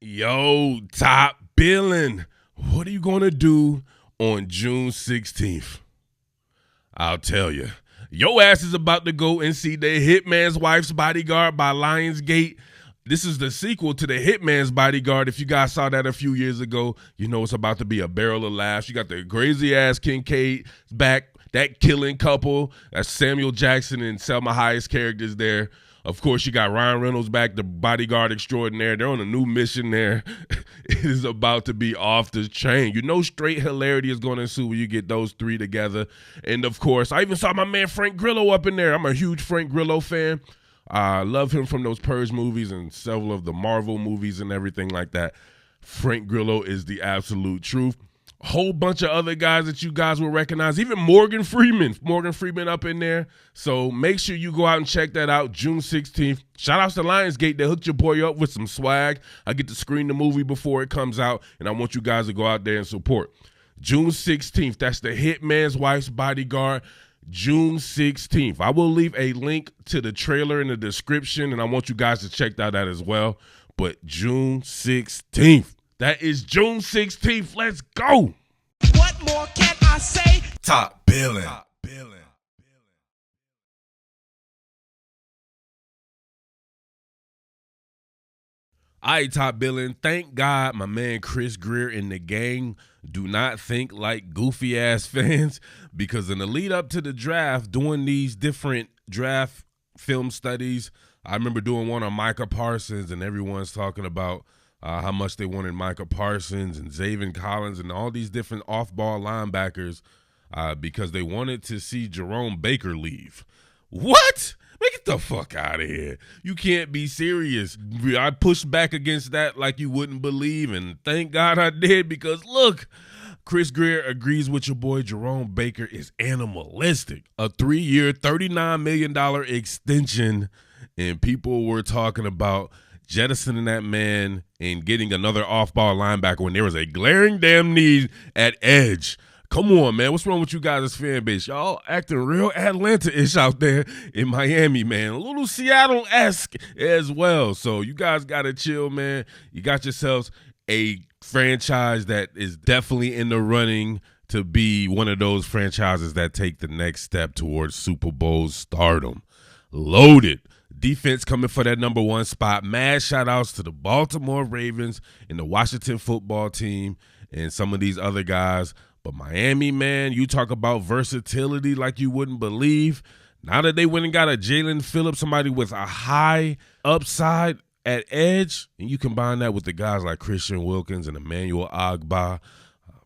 Yo, Top Billin, what are you going to do on June 16th? I'll tell you. Your ass is about to go and see The Hitman's Wife's Bodyguard by Lionsgate. This is the sequel to The Hitman's Bodyguard. If you guys saw that a few years ago, you know it's about to be a barrel of laughs. You got the crazy-ass Kincaid back, that killing couple. That's Samuel Jackson and Selma Hayek's characters there. Of course, you got Ryan Reynolds back, the bodyguard extraordinaire. They're on a new mission there. It is about to be off the chain. You know straight hilarity is going to ensue when you get those three together. And, of course, I even saw my man Frank Grillo up in there. I'm a huge Frank Grillo fan. I love him from those Purge movies and several of the Marvel movies and everything like that. Frank Grillo is the absolute truth. Whole bunch of other guys that you guys will recognize, even Morgan Freeman up in there. So make sure you go out and check that out June 16th. Shout out to Lionsgate. They hooked your boy up with some swag. I get to screen the movie before it comes out, and I want you guys to go out there and support. June 16th, that's The Hitman's Wife's Bodyguard. June 16th. I will leave a link to the trailer in the description, and I want you guys to check that out as well. But June 16th. That is June 16th. Let's go. What more can I say? Top Billin. All right, Top Billin. Thank God my man Chris Grier and the gang do not think like goofy-ass fans, because in the lead up to the draft, doing these different draft film studies, I remember doing one on Micah Parsons, and everyone's talking about how much they wanted Micah Parsons and Zaven Collins and all these different off-ball linebackers because they wanted to see Jerome Baker leave. What? Man, get the fuck out of here. You can't be serious. I pushed back against that like you wouldn't believe, and thank God I did, because look, Chris Grier agrees with your boy Jerome Baker is animalistic. A 3-year, $39 million extension, and people were talking about jettisoning that man and getting another off-ball linebacker when there was a glaring damn need at edge. Come on, man. What's wrong with you guys as fan base? Y'all acting real Atlanta-ish out there in Miami, man. A little Seattle-esque as well. So you guys got to chill, man. You got yourselves a franchise that is definitely in the running to be one of those franchises that take the next step towards Super Bowl stardom. Loaded. Defense coming for that number one spot. Mad shout-outs to the Baltimore Ravens and the Washington football team and some of these other guys. But Miami, man, you talk about versatility like you wouldn't believe. Now that they went and got a Jalen Phillips, somebody with a high upside at edge, and you combine that with the guys like Christian Wilkins and Emmanuel Ogbah,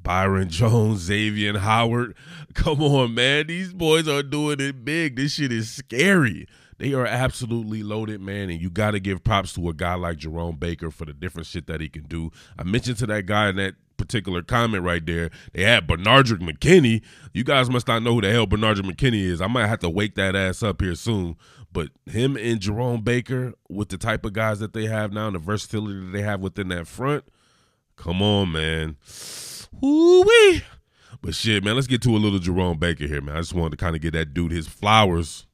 Byron Jones, Xavier Howard. Come on, man. These boys are doing it big. This shit is scary. They are absolutely loaded, man, and you got to give props to a guy like Jerome Baker for the different shit that he can do. I mentioned to that guy in that particular comment right there, they had Bernardrick McKinney. You guys must not know who the hell Bernardrick McKinney is. I might have to wake that ass up here soon. But him and Jerome Baker, with the type of guys that they have now and the versatility that they have within that front, come on, man. Woo-wee. But shit, man, let's get to a little Jerome Baker here, man. I just wanted to kind of get that dude his flowers.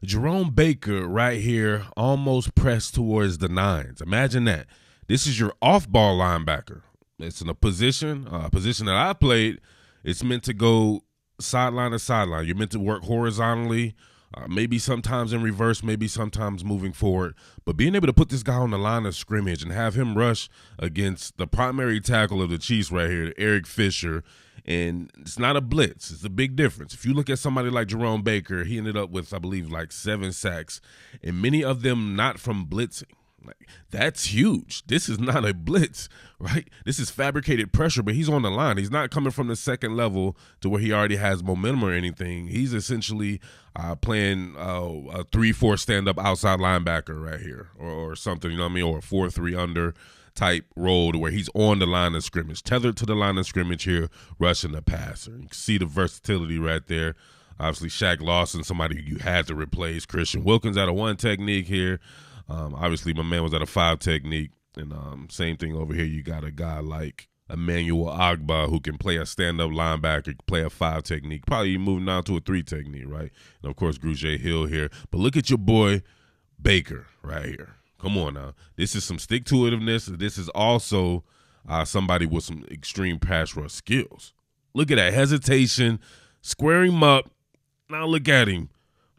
Jerome Baker right here almost pressed towards the nines. Imagine that. This is your off-ball linebacker. It's in a position that I played. It's meant to go sideline to sideline. You're meant to work horizontally, maybe sometimes in reverse, maybe sometimes moving forward. But being able to put this guy on the line of scrimmage and have him rush against the primary tackle of the Chiefs right here, Eric Fisher, and it's not a blitz. It's a big difference. If you look at somebody like Jerome Baker, he ended up with, I believe, like 7 sacks, and many of them not from blitzing. Like, that's huge. This is not a blitz, right? This is fabricated pressure, but he's on the line. He's not coming from the second level to where he already has momentum or anything. He's essentially playing a 3-4 stand-up outside linebacker right here or something, you know what I mean, or a 4-3 under type role to where he's on the line of scrimmage, tethered to the line of scrimmage here, rushing the passer. You can see the versatility right there. Obviously, Shaq Lawson, somebody you had to replace. Christian Wilkins at a 1 technique here. Obviously, my man was at a 5 technique. And same thing over here. You got a guy like Emmanuel Ogbah who can play a stand-up linebacker, play a 5 technique, probably moving down to a 3 technique, right? And, of course, Grugier Hill here. But look at your boy Baker right here. Come on now. This is some stick-to-itiveness. This is also somebody with some extreme pass rush skills. Look at that hesitation, squaring him up. Now look at him.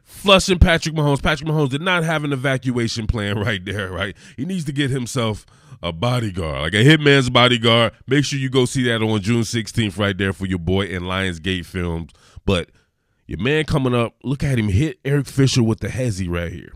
Flushing Patrick Mahomes. Patrick Mahomes did not have an evacuation plan right there, right? He needs to get himself a bodyguard, like a hitman's bodyguard. Make sure you go see that on June 16th right there for your boy in Lionsgate Films. But your man coming up, look at him hit Eric Fisher with the hezzy right here.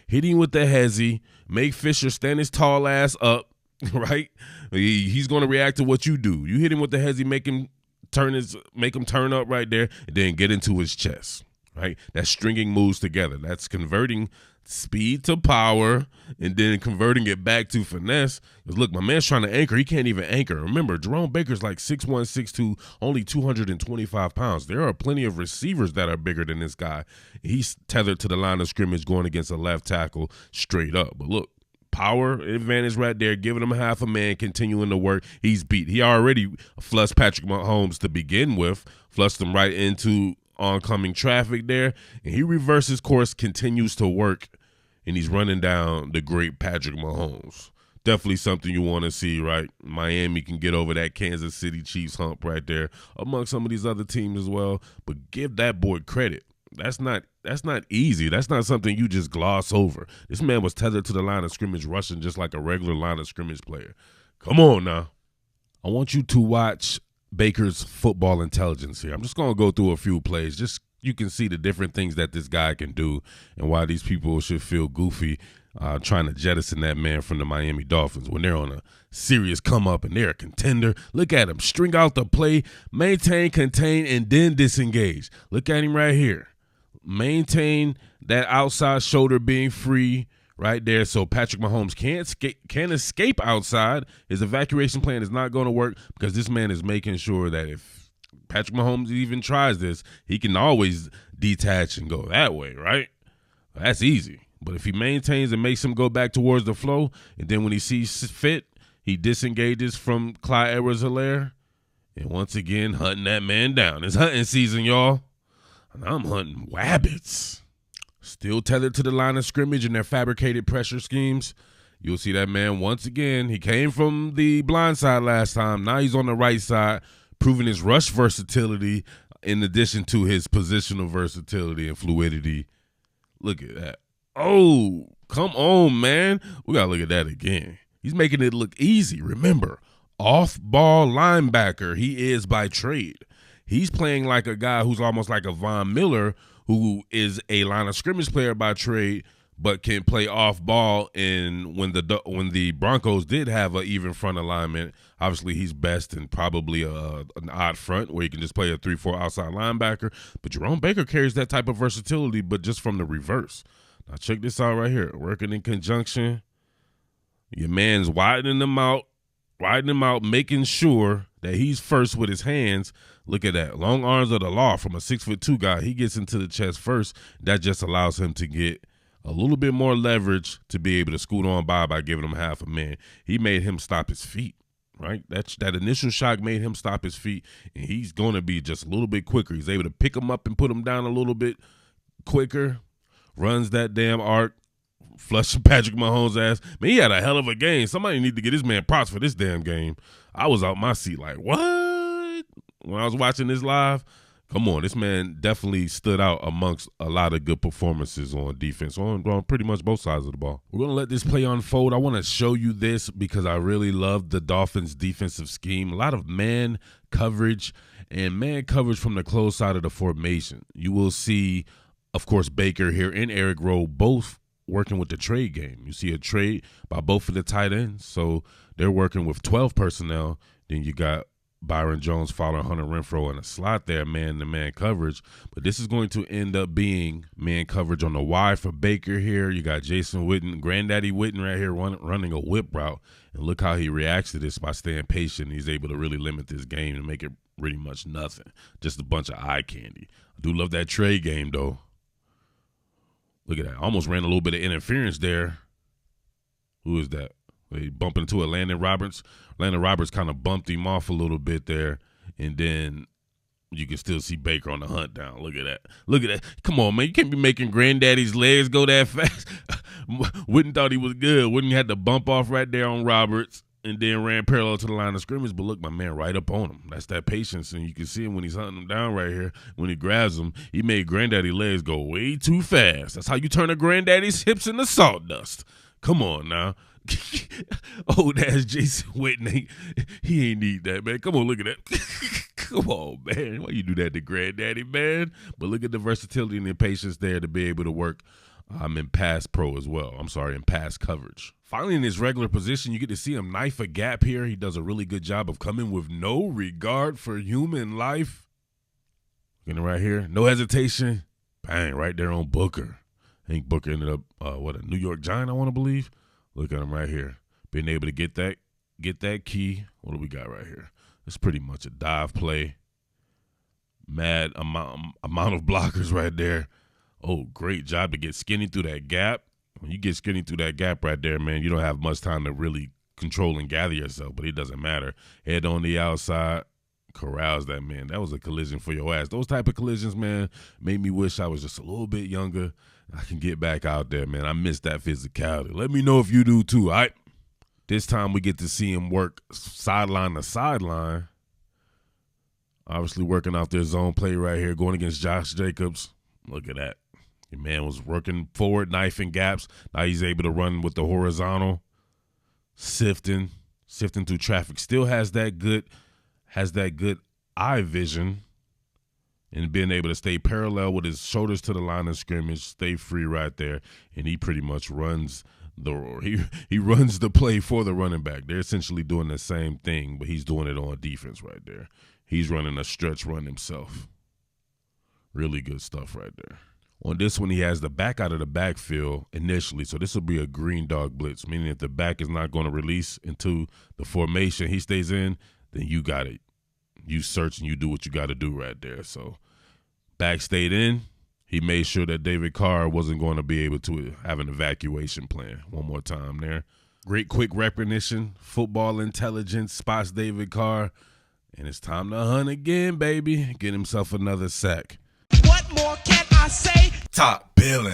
Hit him with the hezzy. Make Fisher stand his tall ass up, right? He's going to react to what you do. You hit him with the hezzy, make him turn up right there, and then get into his chest. Right? That's stringing moves together. That's converting speed to power and then converting it back to finesse. Because look, my man's trying to anchor. He can't even anchor. Remember, Jerome Baker's like 6'1", 6'2", only 225 pounds. There are plenty of receivers that are bigger than this guy. He's tethered to the line of scrimmage going against a left tackle straight up. But look, power advantage right there, giving him half a man, continuing to work. He's beat. He already flushed Patrick Mahomes to begin with, flushed him right into oncoming traffic there, and he reverses course, continues to work, and he's running down the great Patrick Mahomes. Definitely something you want to see, right? Miami can get over that Kansas City Chiefs hump right there, among some of these other teams as well. But give that boy credit. That's not easy. That's not something you just gloss over. This man was tethered to the line of scrimmage, rushing just like a regular line of scrimmage player. Come on now. I want you to watch Baker's football intelligence here. I'm just going to go through a few plays. Just you can see the different things that this guy can do and why these people should feel goofy trying to jettison that man from the Miami Dolphins when they're on a serious come up and they're a contender. Look at him. String out the play, maintain, contain, and then disengage. Look at him right here. Maintain that outside shoulder being free right there, so Patrick Mahomes can't escape outside. His evacuation plan is not going to work because this man is making sure that if Patrick Mahomes even tries this, he can always detach and go that way, right? That's easy. But if he maintains and makes him go back towards the flow, and then when he sees fit, he disengages from Clyde Edwards-Helaire, and once again, hunting that man down. It's hunting season, y'all. And I'm hunting wabbits. Still tethered to the line of scrimmage in their fabricated pressure schemes. You'll see that man once again. He came from the blind side last time. Now he's on the right side, proving his rush versatility in addition to his positional versatility and fluidity. Look at that. Oh, come on, man. We got to look at that again. He's making it look easy. Remember, off-ball linebacker he is by trade. He's playing like a guy who's almost like a Von Miller, who is a line of scrimmage player by trade, but can play off ball. And when the Broncos did have an even front alignment, obviously he's best in probably an odd front where he can just play a 3-4 outside linebacker. But Jerome Baker carries that type of versatility, but just from the reverse. Now check this out right here. Working in conjunction. Your man's widening them out, making sure that he's first with his hands. Look at that. Long arms of the law from a 6'2" guy. He gets into the chest first. That just allows him to get a little bit more leverage to be able to scoot on by giving him half a man. He made him stop his feet, right? That initial shock made him stop his feet, and he's going to be just a little bit quicker. He's able to pick him up and put him down a little bit quicker. Runs that damn arc. Flushing Patrick Mahomes' ass. Man, he had a hell of a game. Somebody need to get this man props for this damn game. I was out my seat like, what? When I was watching this live, come on, this man definitely stood out amongst a lot of good performances on defense, on pretty much both sides of the ball. We're going to let this play unfold. I want to show you this because I really love the Dolphins' defensive scheme. A lot of man coverage and man coverage from the close side of the formation. You will see, of course, Baker here and Eric Rowe both working with the trade game. You see a trade by both of the tight ends, so they're working with 12 personnel. Then you got Byron Jones following Hunter Renfrow in a slot there, man-to-man coverage. But this is going to end up being man coverage on the Y for Baker here. You got Jason Witten, Granddaddy Witten right here running a whip route. And look how he reacts to this by staying patient. He's able to really limit this game and make it pretty much nothing. Just a bunch of eye candy. I do love that trade game, though. Look at that. Almost ran a little bit of interference there. Who is that? They bump into a Landon Roberts. Landon Roberts kind of bumped him off a little bit there, and then you can still see Baker on the hunt down. Look at that. Look at that. Come on, man. You can't be making Granddaddy's legs go that fast. Wooden thought he was good. Wooden had to bump off right there on Roberts and then ran parallel to the line of scrimmage. But look, my man right up on him. That's that patience, and you can see him when he's hunting him down right here. When he grabs him, he made Granddaddy legs go way too fast. That's how you turn a Granddaddy's hips into sawdust. Come on now. Old ass Jason Witten, he ain't need that, man. Come on, look at that. Come on, man. Why you do that to Granddaddy, man? But look at the versatility and the patience there to be able to work in pass pro as well. In pass coverage. Finally, in his regular position, you get to see him knife a gap here. He does a really good job of coming with no regard for human life. Getting right here, no hesitation. Bang, right there on Booker. I think Booker ended up, a New York Giant, I want to believe. Look at him right here. Being able to get that key. What do we got right here? It's pretty much a dive play. Mad amount of blockers right there. Oh, great job to get skinny through that gap. When you get skinny through that gap right there, man, you don't have much time to really control and gather yourself, but it doesn't matter. Head on the outside, corrals that man. That was a collision for your ass. Those type of collisions, man, made me wish I was just a little bit younger. I can get back out there, man. I miss that physicality. Let me know if you do too, all right? This time we get to see him work sideline to sideline. Obviously working off their zone play right here, going against Josh Jacobs. Look at that. Your man was working forward, knifing gaps. Now he's able to run with the horizontal, sifting through traffic. Still has that good eye vision and being able to stay parallel with his shoulders to the line of scrimmage, stay free right there, and he pretty much runs he runs the play for the running back. They're essentially doing the same thing, but he's doing it on defense right there. He's running a stretch run himself. Really good stuff right there. On this one, he has the back out of the backfield initially, so this will be a green dog blitz, meaning if the back is not going to release into the formation he stays in, then you got it. You search and you do what you got to do right there. So back stayed in. He made sure that David Carr wasn't going to be able to have an evacuation plan. One more time there. Great quick recognition, football intelligence, spots David Carr, and it's time to hunt again, baby. Get himself another sack. What more can I say? Top Billin.